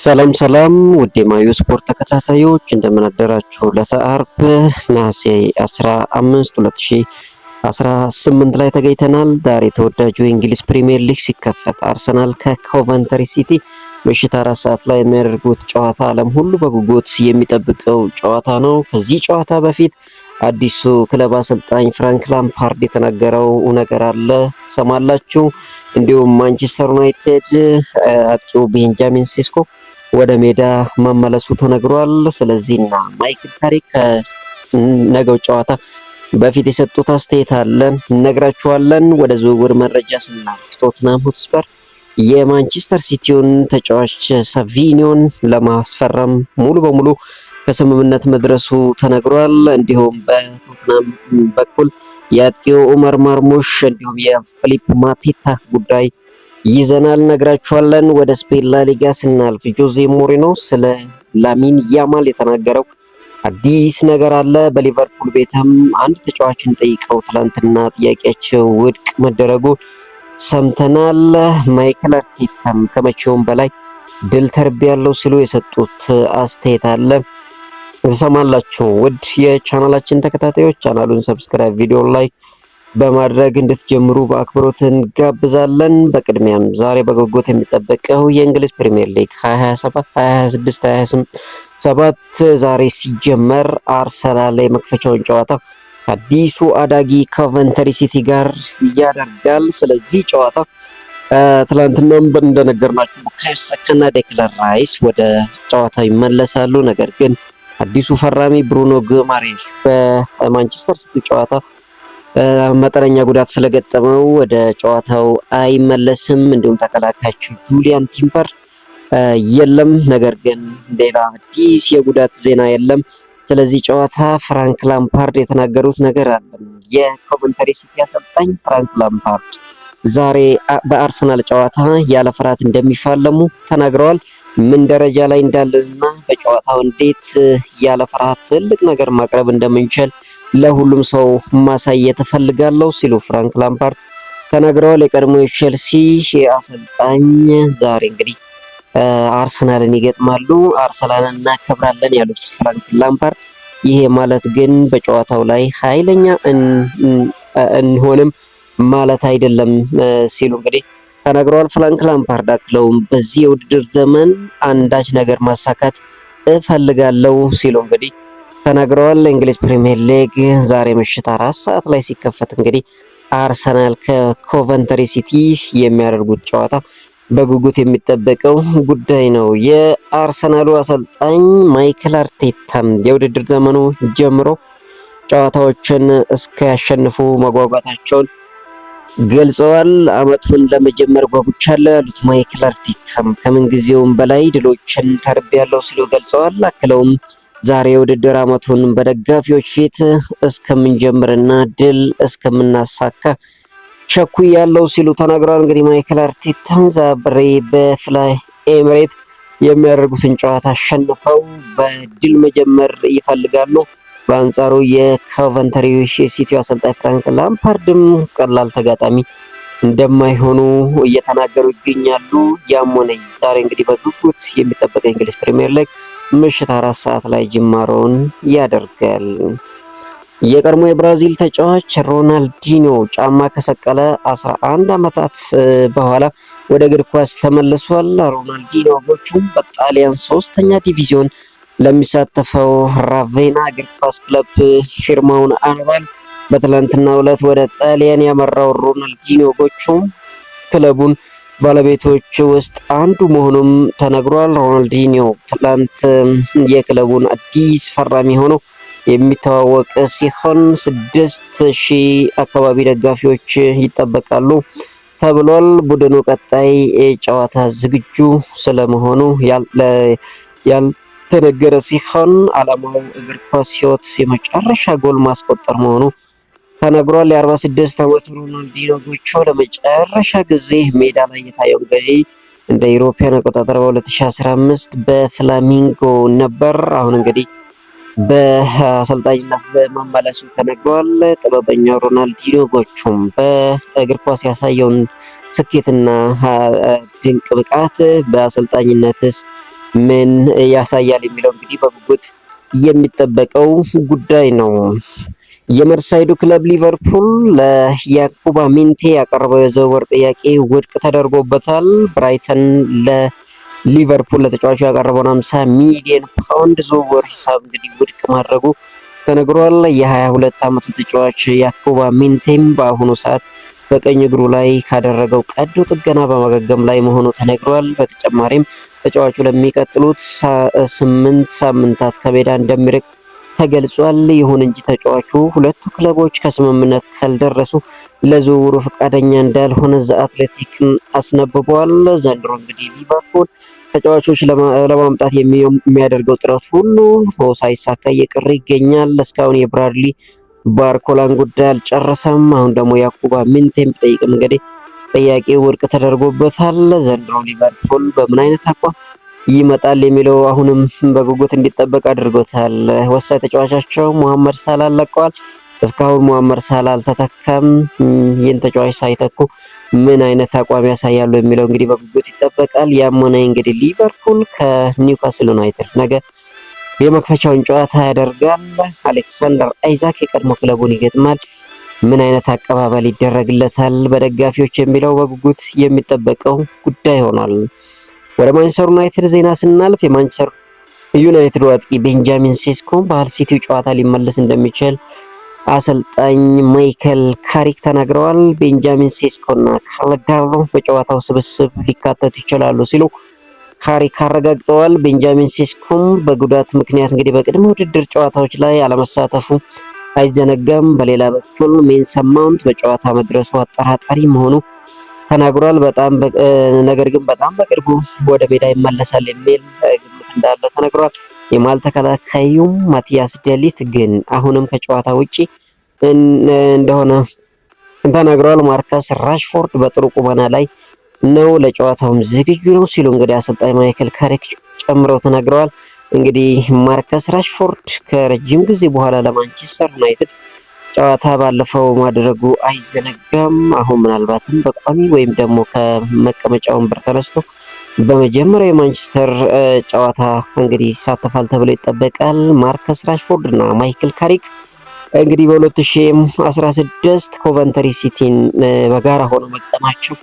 ሰላም ሰላም ውድ የማዩ ስፖርት ተከታታዮች እንደምን አደራችሁ። ለተአርብ ነሐሴ 15 2018 ላይ ተገኝተናል። ዛሬ ተወዳጁ የእንግሊዝ ፕሪሚየር ሊግ ሲከፈት አርሰናል ከኮቨንተሪ ሲቲ ምሽት 4 ሰዓት ላይ የሚያደርጉት ጨዋታ ዓለም ሁሉ በጉጉት የሚጠብቀው ጨዋታ ነው። ከዚህ ጨዋታ በፊት አዲሱ ክለብ አሰልጣኝ ፍራንክ ላምፓርድ የተናገረው ነገር አለ ሰማላችሁ። እንዲሁም ማንቸስተር ዩናይትድ አጥቂው ቤንጃሚን ሴስኮ ወደ ሜዳ መመለሱ ተነግሯል። ስለዚህና ማይክል ካሪክ ከነገው ጨዋታ በፊት የሰጡት አስተያየት አለ እነግራችኋለን። ወደ ዝውውር መረጃ ስናልፍ ቶትናም ሆትስፐር የማንቸስተር ሲቲውን ተጫዋች ሳቪኒዮን ለማስፈረም ሙሉ በሙሉ ከስምምነት መድረሱ ተነግሯል። እንዲሁም በቶትናም በኩል የአጥቂው ኡመር ማርሙሽ እንዲሁም የፊሊፕ ማቴታ ጉዳይ ይዘናል ነግራችኋለን። ወደ ስፔን ላሊጋ ስናልፍ ጆዜ ሞሪኖ ስለ ላሚን ያማል የተናገረው አዲስ ነገር አለ። በሊቨርፑል ቤትም አንድ ተጫዋችን ጠይቀው ትላንትና ጥያቄያቸው ውድቅ መደረጉ ሰምተናል። ማይክል አርቴታም ከመቼውም በላይ ድል ተርቤያለሁ ሲሉ የሰጡት አስተያየት አለ ተሰማላችሁ። ውድ የቻናላችን ተከታታዮች ቻናሉን ሰብስክራይብ፣ ቪዲዮ ላይክ በማድረግ እንድትጀምሩ በአክብሮት እንጋብዛለን። በቅድሚያም ዛሬ በጉጉት የሚጠበቀው የእንግሊዝ ፕሪሚየር ሊግ 2026 27 ዛሬ ሲጀመር አርሰናል የመክፈቻውን ጨዋታ አዲሱ አዳጊ ኮቨንተሪ ሲቲ ጋር ያደርጋል። ስለዚህ ጨዋታ ትላንትናም እንደነገርናችሁ ቡካዮ ሳካና ዴክላን ራይስ ወደ ጨዋታው ይመለሳሉ። ነገር ግን አዲሱ ፈራሚ ብሩኖ ጉማሬሽ በማንቸስተር ሲቲ ጨዋታ መጠነኛ ጉዳት ስለገጠመው ወደ ጨዋታው አይመለስም። እንዲሁም ተከላካያቸው ጁሊያን ቲምበር የለም። ነገር ግን ሌላ አዲስ የጉዳት ዜና የለም። ስለዚህ ጨዋታ ፍራንክ ላምፓርድ የተናገሩት ነገር አለ። የኮቨንተሪ ሲቲ አሰልጣኝ ፍራንክ ላምፓርድ ዛሬ በአርሰናል ጨዋታ ያለ ፍርሃት እንደሚፋለሙ ተናግረዋል። ምን ደረጃ ላይ እንዳለንና በጨዋታው እንዴት ያለ ፍርሃት ትልቅ ነገር ማቅረብ እንደምንችል ለሁሉም ሰው ማሳየት እፈልጋለሁ ሲሉ ፍራንክ ላምፓርድ ተናግረዋል። የቀድሞ የቼልሲ አሰልጣኝ ዛሬ እንግዲህ አርሰናልን ይገጥማሉ። አርሰናልን እናከብራለን ያሉት ፍራንክ ላምፓርድ ይሄ ማለት ግን በጨዋታው ላይ ኃይለኛ እንሆንም ማለት አይደለም ሲሉ እንግዲህ ተናግረዋል። ፍራንክ ላምፓርድ አክለውም በዚህ የውድድር ዘመን አንዳች ነገር ማሳካት እፈልጋለሁ ሲሉ እንግዲህ ተናግረዋል። እንግሊዝ ፕሪሚየር ሊግ ዛሬ ምሽት 4 ሰዓት ላይ ሲከፈት እንግዲህ አርሰናል ከኮቨንተሪ ሲቲ የሚያደርጉት ጨዋታ በጉጉት የሚጠበቀው ጉዳይ ነው። የአርሰናሉ አሰልጣኝ ማይክል አርቴታም የውድድር ዘመኑ ጀምሮ ጨዋታዎችን እስኪያሸንፉ መጓጓታቸውን ገልጸዋል። አመቱን ለመጀመር ጓጉቻለሁ ያሉት ማይክል አርቴታም ከምንጊዜውም በላይ ድሎችን ተርቤያለሁ ሲሉ ገልጸዋል። አክለውም ዛሬ የውድድር አመቱን በደጋፊዎች ፊት እስከምንጀምርና ድል እስከምናሳካ ቸኩያለሁ ሲሉ ተናግረዋል። እንግዲህ ማይክል አርቴታ ዛሬ በፍላይ ኤምሬት የሚያደርጉትን ጨዋታ አሸንፈው በድል መጀመር ይፈልጋሉ። በአንጻሩ የኮቨንተሪ ሲቲ አሰልጣኝ ፍራንክ ላምፓርድም ቀላል ተጋጣሚ እንደማይሆኑ እየተናገሩ ይገኛሉ። ያም ሆነ ዛሬ እንግዲህ በጉጉት የሚጠበቀው እንግሊዝ ፕሪሚየር ሊግ ምሽት 4 ሰዓት ላይ ጅማሮውን ያደርጋል። የቀድሞ የብራዚል ተጫዋች ሮናልዲኒዮ ጫማ ከሰቀለ 11 ዓመታት በኋላ ወደ እግር ኳስ ተመልሷል። ሮናልዲኒዮ ጎቹም በጣሊያን 3ኛ ዲቪዚዮን ለሚሳተፈው ራቬና እግር ኳስ ክለብ ፊርማውን አርቧል። በትላንትናው ዕለት ወደ ጣሊያን ያመራው ሮናልዲኒዮ ጎቹም ክለቡን ባለቤቶች ውስጥ አንዱ መሆኑም ተነግሯል። ሮናልዲኒዮ ትላንት የክለቡን አዲስ ፈራሚ ሆኖ የሚተዋወቅ ሲሆን 6000 አካባቢ ደጋፊዎች ይጠበቃሉ ተብሏል። ቡድኑ ቀጣይ ጨዋታ ዝግጁ ስለመሆኑ ያልተነገረ ሲሆን ዓላማው እግር ኳስ ሕይወት የመጨረሻ ጎል ማስቆጠር መሆኑ ተነግሯል። የ46 ዓመቱ ሮናልዲኒዮ ጎቹ ለመጨረሻ ጊዜ ሜዳ ላይ የታየው እንግዲህ እንደ ኢሮፒያን አቆጣጠር በ2015 በፍላሚንጎ ነበር። አሁን እንግዲህ በአሰልጣኝነት መመለሱ ተነግሯል። ጥበበኛው ሮናልዲኒዮ ጎቹም በእግር ኳስ ያሳየውን ስኬትና ድንቅ ብቃት በአሰልጣኝነትስ ምን ያሳያል የሚለው እንግዲህ በጉጉት የሚጠበቀው ጉዳይ ነው። የመርሳይዱ ክለብ ሊቨርፑል ለያኩባ ሚንቴ ያቀረበው የዝውውር ጥያቄ ውድቅ ተደርጎበታል። ብራይተን ለሊቨርፑል ለተጫዋቹ ያቀረበውን 50 ሚሊዮን ፓውንድ ዝውውር ሂሳብ እንግዲህ ውድቅ ማድረጉ ተነግሯል። የ22 ዓመቱ ተጫዋች ያኩባ ሚንቴም በአሁኑ ሰዓት በቀኝ እግሩ ላይ ካደረገው ቀዶ ጥገና በማገገም ላይ መሆኑ ተነግሯል። በተጨማሪም ተጫዋቹ ለሚቀጥሉት 8 ሳምንታት ከሜዳ እንደሚርቅ ተገልጿል። ይሁን እንጂ ተጫዋቹ ሁለቱ ክለቦች ከስምምነት ካልደረሱ ለዝውውሩ ፈቃደኛ እንዳልሆነ ዘ አትሌቲክን አስነብቧል። ዘንድሮ እንግዲህ ሊቨርፑል ተጫዋቾች ለማምጣት የሚያደርገው ጥረት ሁሉ ሳይሳካ እየቀረ ይገኛል። እስካሁን የብራድሊ ባርኮላን ጉዳይ አልጨረሰም። አሁን ደግሞ ያኩባ ሚንቴን ቢጠይቅም እንግዲህ ጥያቄ ውድቅ ተደርጎበታል። ዘንድሮ ሊቨርፑል በምን አይነት አቋም ይመጣል የሚለው አሁንም በጉጉት እንዲጠበቅ አድርጎታል። ወሳኝ ተጫዋቻቸው ሙሐመድ ሳላ ለቀዋል። እስካሁን ሙሐመድ ሳላ አልተተካም። ይህን ተጫዋች ሳይተኩ ምን አይነት አቋም ያሳያሉ የሚለው እንግዲህ በጉጉት ይጠበቃል። ያም ሆነ እንግዲህ ሊቨርፑል ከኒውካስል ዩናይትድ ነገ የመክፈቻውን ጨዋታ ያደርጋል። አሌክሳንደር አይዛክ የቀድሞ ክለቡን ይገጥማል። ምን አይነት አቀባበል ይደረግለታል በደጋፊዎች የሚለው በጉጉት የሚጠበቀው ጉዳይ ሆኗል። ወደ ማንቸስተር ዩናይትድ ዜና ስናልፍ የማንቸስተር ዩናይትድ አጥቂ ቤንጃሚን ሴስኮ በሃል ሲቲው ጨዋታ ሊመለስ እንደሚችል አሰልጣኝ ማይከል ካሪክ ተናግረዋል። ቤንጃሚን ሴስኮና ካርሎዳሎ በጨዋታው ስብስብ ሊካተቱ ይችላሉ ሲሉ ካሪክ አረጋግጠዋል። ቤንጃሚን ሴስኮም በጉዳት ምክንያት እንግዲህ በቅድመ ውድድር ጨዋታዎች ላይ አለመሳተፉ አይዘነጋም። በሌላ በኩል ሜሰን ማውንት በጨዋታ መድረሱ አጠራጣሪ መሆኑ ተናግሯል። ነገር ግን በጣም በቅርቡ ወደ ሜዳ ይመለሳል የሚል ግምት እንዳለ ተነግሯል። የመሃል ተከላካዩም ማቲያስ ደሊት ግን አሁንም ከጨዋታ ውጪ እንደሆነ ተናግሯል። ማርከስ ራሽፎርድ በጥሩ ቁመና ላይ ነው፣ ለጨዋታውም ዝግጁ ነው ሲሉ እንግዲህ አሰልጣኝ ማይክል ካሪክ ጨምረው ተናግረዋል። እንግዲህ ማርከስ ራሽፎርድ ከረጅም ጊዜ በኋላ ለማንቸስተር ዩናይትድ ጨዋታ ባለፈው ማድረጉ አይዘነጋም። አሁን ምናልባትም በቋሚ ወይም ደግሞ ከመቀመጫ ወንበር ተነስቶ በመጀመሪያው የማንቸስተር ጨዋታ እንግዲህ ይሳተፋል ተብሎ ይጠበቃል። ማርከስ ራሽፎርድ እና ማይክል ካሪክ እንግዲህ በ2016 ኮቨንተሪ ሲቲን በጋራ ሆኖ መቅጠማቸው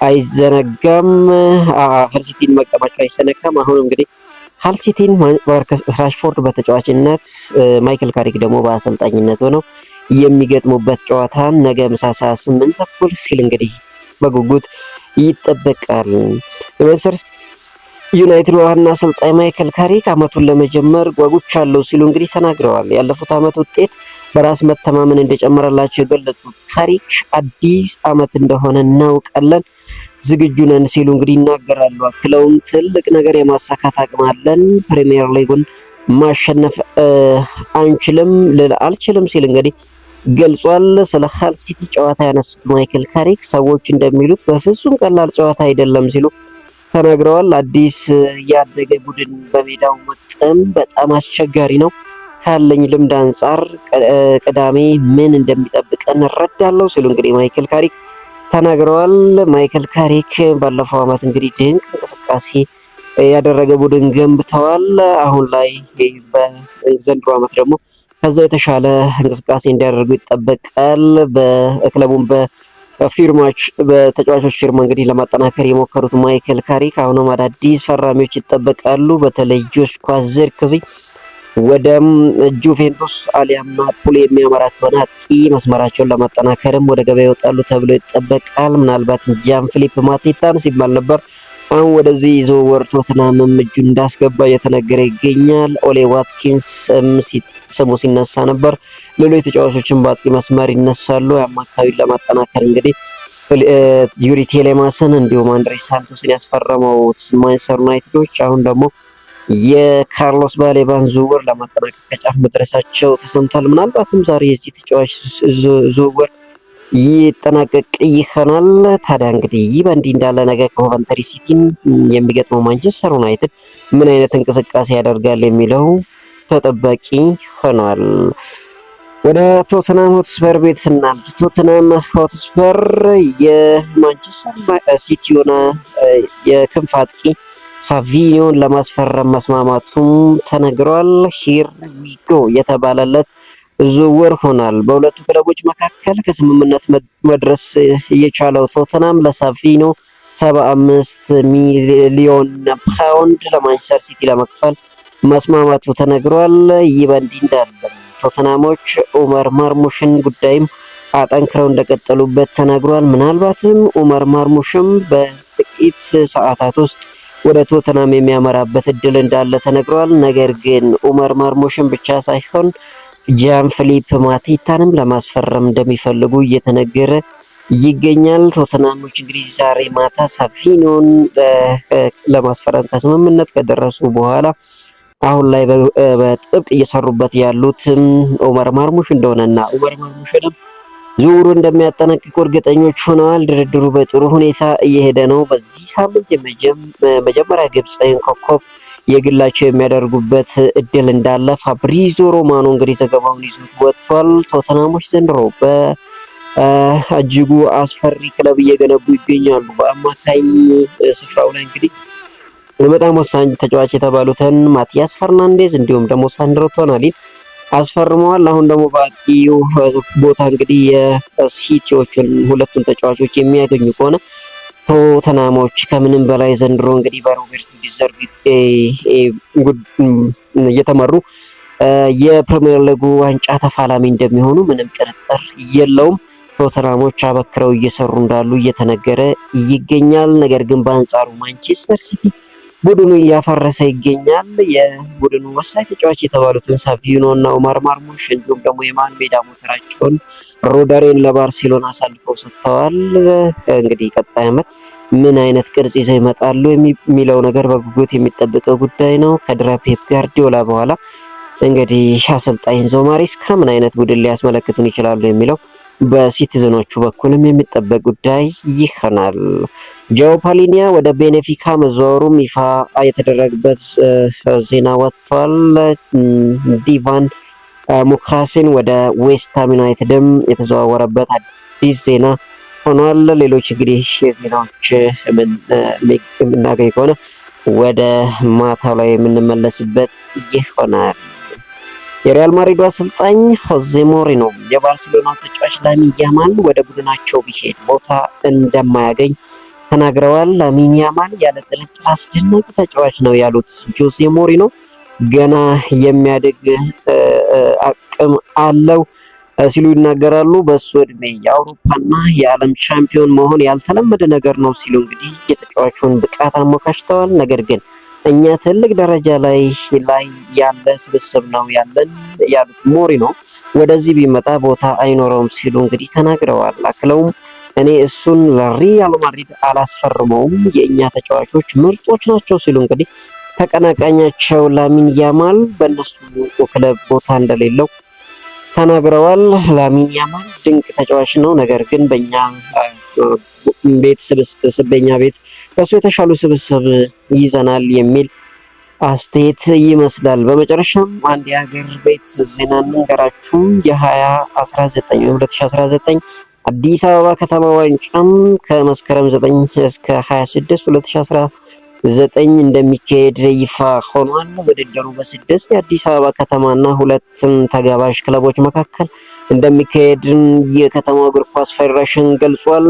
አይዘነጋም። ሃል ሲቲን መቅጠማቸው አይዘነጋም። አሁን እንግዲህ ሃል ሲቲን ማርከስ ራሽፎርድ በተጫዋችነት ማይክል ካሪክ ደግሞ በአሰልጣኝነት ሆነው የሚገጥሙበት ጨዋታን ነገ ምሳ ሰዓት 8 ተኩል ሲል እንግዲህ በጉጉት ይጠበቃል። የማንቸስተር ዩናይትድ ዋና አሰልጣኝ ማይክል ካሪክ አመቱን ለመጀመር ጓጉቻለሁ ሲሉ እንግዲህ ተናግረዋል። ያለፉት አመት ውጤት በራስ መተማመን እንደጨመረላቸው የገለጹት ካሪክ አዲስ አመት እንደሆነ እናውቃለን፣ ዝግጁ ነን ሲሉ እንግዲህ ይናገራሉ። አክለውም ትልቅ ነገር የማሳካት አቅም አለን፣ ፕሪሚየር ሊጉን ማሸነፍ አልችልም ሲል እንግዲህ ገልጿል። ስለ ሃል ሲቲ ጨዋታ ያነሱት ማይክል ካሪክ ሰዎች እንደሚሉት በፍጹም ቀላል ጨዋታ አይደለም ሲሉ ተናግረዋል። አዲስ ያደገ ቡድን በሜዳው መጠም በጣም አስቸጋሪ ነው። ካለኝ ልምድ አንጻር ቅዳሜ ምን እንደሚጠብቀን እረዳለሁ ሲሉ እንግዲህ ማይክል ካሪክ ተናግረዋል። ማይክል ካሪክ ባለፈው ዓመት እንግዲህ ድንቅ እንቅስቃሴ ያደረገ ቡድን ገንብተዋል። አሁን ላይ በዘንድሮ ዓመት ደግሞ ከዛ የተሻለ እንቅስቃሴ እንዲያደርጉ ይጠበቃል። በክለቡም በተጫዋቾች ፊርማ እንግዲህ ለማጠናከር የሞከሩት ማይክል ካሪክ አሁንም አዳዲስ ፈራሚዎች ይጠበቃሉ። በተለይ ጆሽኳ ዚርክዚ ወደ ጁቬንቱስ አሊያም ናፖሊ የሚያመራ ከሆነ አጥቂ መስመራቸውን ለማጠናከርም ወደ ገበያ ይወጣሉ ተብሎ ይጠበቃል። ምናልባት ጃን ፊሊፕ ማቴታን ሲባል ነበር። አሁን ወደዚህ ዝውውር ቶተንሃም እጁን እንዳስገባ እየተነገረ ይገኛል። ኦሌ ዋትኪንስ ስሙ ሲነሳ ነበር። ሌሎች ተጫዋቾችን በአጥቂ መስመር ይነሳሉ። አማካዩን ለማጠናከር እንግዲህ ዩሪ ቴሌማስን እንዲሁም አንድሬ ሳንቶስን ያስፈረመው ማንቸስተር ዩናይትዶች አሁን ደግሞ የካርሎስ ባሌባን ዝውውር ለማጠናቀቅ ከጫፍ መድረሳቸው ተሰምቷል። ምናልባትም ዛሬ የዚህ ተጫዋች ዝውውር ይጠናቀቅ ይሆናል። ታዲያ እንግዲህ ይህ በእንዲህ እንዳለ ነገ ኮቨንተሪ ሲቲን የሚገጥመው ማንቸስተር ዩናይትድ ምን አይነት እንቅስቃሴ ያደርጋል የሚለው ተጠባቂ ሆኗል። ወደ ቶተንሃም ሆትስፐር ቤት ስናልፍ ቶተንሃም ሆትስፐር የማንቸስተር ሲቲውን የክንፍ አጥቂ ሳቪኒዮን ለማስፈረም መስማማቱም ተነግሯል። ሂር ዊጎ የተባለለት ዝውውር ሆኗል። በሁለቱ ክለቦች መካከል ከስምምነት መድረስ የቻለው ቶተናም ለሳቪኒዮ 75 ሚሊዮን ፓውንድ ለማንቸስተር ሲቲ ለመክፈል መስማማቱ ተነግሯል። ይህ በእንዲህ እንዳለ ቶተናሞች ኡመር ማርሙሽን ጉዳይም አጠንክረው እንደቀጠሉበት ተነግሯል። ምናልባትም ኡመር ማርሙሽም በጥቂት ሰዓታት ውስጥ ወደ ቶተናም የሚያመራበት እድል እንዳለ ተነግሯል። ነገር ግን ኡመር ማርሙሽን ብቻ ሳይሆን ጃን ፊሊፕ ማቴታንም ለማስፈረም እንደሚፈልጉ እየተነገረ ይገኛል። ቶተናሞች እንግዲህ ዛሬ ማታ ሳቪኒዮን ለማስፈረም ከስምምነት ከደረሱ በኋላ አሁን ላይ በጥብቅ እየሰሩበት ያሉት ኡመር ማርሙሽ እንደሆነና ኡመር ማርሙሽንም ዝውውሩ እንደሚያጠናቅቁ እርግጠኞች ሆነዋል። ድርድሩ በጥሩ ሁኔታ እየሄደ ነው። በዚህ ሳምንት መጀመሪያ ግብፃዊን ኮከብ የግላቸው የሚያደርጉበት እድል እንዳለ ፋብሪዞ ሮማኖ እንግዲህ ዘገባውን ይዞት ወጥቷል። ቶተናሞች ዘንድሮ በእጅጉ አስፈሪ ክለብ እየገነቡ ይገኛሉ። በአማካኝ ስፍራው ላይ እንግዲህ በጣም ወሳኝ ተጫዋች የተባሉትን ማቲያስ ፈርናንዴዝ እንዲሁም ደግሞ ሳንድሮ ቶናሊን አስፈርመዋል። አሁን ደግሞ በአጥቂው ቦታ እንግዲህ የሲቲዎቹን ሁለቱን ተጫዋቾች የሚያገኙ ከሆነ ቶተናሞች ከምንም በላይ ዘንድሮ እንግዲህ በሮቤርቶ ዲዘርቢ እየተመሩ የፕሪሚየር ሊጉ ዋንጫ ተፋላሚ እንደሚሆኑ ምንም ጥርጥር የለውም። ቶተናሞች አበክረው እየሰሩ እንዳሉ እየተነገረ ይገኛል። ነገር ግን በአንጻሩ ማንቸስተር ሲቲ ቡድኑ እያፈረሰ ይገኛል። የቡድኑ ወሳኝ ተጫዋች የተባሉትን ሳቪኒዮ እና ኡመር ማርሙሽ እንዲሁም ደግሞ የመሃል ሜዳ ሞተራቸውን ሮደሬን ለባርሴሎና አሳልፈው ሰጥተዋል። እንግዲህ ቀጣይ ዓመት ምን አይነት ቅርጽ ይዘው ይመጣሉ የሚለው ነገር በጉጉት የሚጠበቀው ጉዳይ ነው። ከድረ ፔፕ ጋርዲዮላ በኋላ እንግዲህ አሰልጣኝ ኤንዞ ማሬስካ ምን አይነት ቡድን ሊያስመለክቱን ይችላሉ የሚለው በሲቲዝኖቹ በኩልም የሚጠበቅ ጉዳይ ይሆናል። ጆ ፓሊኒያ ወደ ቤኔፊካ መዘዋወሩም ይፋ የተደረገበት ዜና ወጥቷል። ዲቫን ሙካሲን ወደ ዌስትሃም ዩናይትድም የተዘዋወረበት አዲስ ዜና ሆኗል። ሌሎች እንግዲህ ዜናዎች የምናገኝ ከሆነ ወደ ማታው ላይ የምንመለስበት ይሆናል። የሪያል ማድሪዱ አሰልጣኝ ሆዜ ሞሪኖ የባርሴሎና ተጫዋች ላሚን ያማል ወደ ቡድናቸው ቢሄድ ቦታ እንደማያገኝ ተናግረዋል። ላሚን ያማል ያለ ጥርጥር አስደናቂ ተጫዋች ነው ያሉት ጆዜ ሞሪኖ ገና የሚያድግ አቅም አለው ሲሉ ይናገራሉ። በሱ እድሜ የአውሮፓና የዓለም ቻምፒዮን መሆን ያልተለመደ ነገር ነው ሲሉ እንግዲህ የተጫዋቹን ብቃት አሞካሽተዋል። ነገር ግን እኛ ትልቅ ደረጃ ላይ ያለ ስብስብ ነው ያለን ያሉት ሞሪኖ ወደዚህ ቢመጣ ቦታ አይኖረውም ሲሉ እንግዲህ ተናግረዋል። አክለውም እኔ እሱን ለሪያል ማድሪድ አላስፈርመውም፣ የእኛ ተጫዋቾች ምርጦች ናቸው ሲሉ እንግዲህ ተቀናቃኛቸው ላሚን ያማል በእነሱ ክለብ ቦታ እንደሌለው ተናግረዋል። ላሚን ያማል ድንቅ ተጫዋች ነው፣ ነገር ግን በእኛ ቤት ከሱ የተሻሉ ስብስብ ይዘናል የሚል አስተያየት ይመስላል። በመጨረሻም አንድ የሀገር ቤት ዜና እንንገራችሁ። የ2019 አዲስ አበባ ከተማ ዋንጫም ከመስከረም 9 እስከ 26 2019 እንደሚካሄድ ይፋ ሆኗል። ውድድሩ በ6 የአዲስ አበባ ከተማና 2 ተጋባዥ ክለቦች መካከል እንደሚካሄድ የከተማው እግር ኳስ ፌዴሬሽን ገልጿል።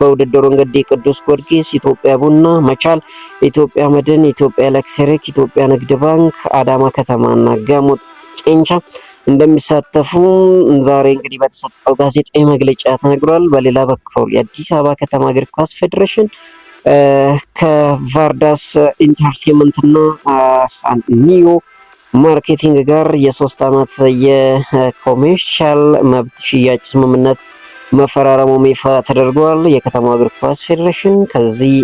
በውድድሩ እንግዲህ ቅዱስ ጊዮርጊስ፣ ኢትዮጵያ ቡና፣ መቻል፣ ኢትዮጵያ መድን፣ ኢትዮጵያ ኤሌክትሪክ፣ ኢትዮጵያ ንግድ ባንክ፣ አዳማ ከተማና ጋሞ ጨንቻ እንደሚሳተፉ ዛሬ እንግዲህ በተሰጠው ጋዜጣዊ መግለጫ ተነግሯል። በሌላ በኩል የአዲስ አበባ ከተማ እግር ኳስ ፌዴሬሽን ከቫርዳስ ኢንተርቴንመንት እና ኒዮ ማርኬቲንግ ጋር የ3 ዓመት የኮሜርሻል መብት ሽያጭ ስምምነት መፈራረሙም ይፋ ተደርጓል። የከተማ እግር ኳስ ፌዴሬሽን ከዚህ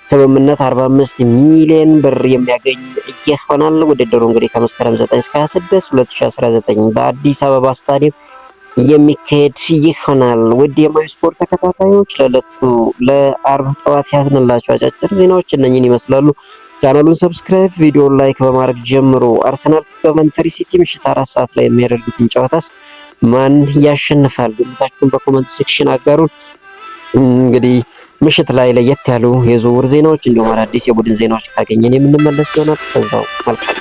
ስምምነት 45 ሚሊዮን ብር የሚያገኝ ይሆናል። ውድድሩ እንግዲህ ከመስከረም 9 እስከ 26 2019 በአዲስ አበባ ስታዲየም የሚካሄድ ይሆናል። ውድ የማይ ስፖርት ተከታታዮች ለአርብ ጠዋት ያዝንላችሁ አጫጭር ዜናዎች እነኝን ይመስላሉ። ቻናሉን ሰብስክራይብ፣ ቪዲዮን ላይክ በማድረግ ጀምሮ አርሰናል በመንተሪ ሲቲ ምሽት 4 ሰዓት ላይ የሚያደርጉትን ጨዋታስ ማን ያሸንፋል? ግምታችሁን በኮመንት ሴክሽን አጋሩን። እንግዲህ ምሽት ላይ ለየት ያሉ የዝውውር ዜናዎች እንዲሁም አዳዲስ የቡድን ዜናዎች ካገኘን የምንመለስ ይሆናል። ከዛው መልካም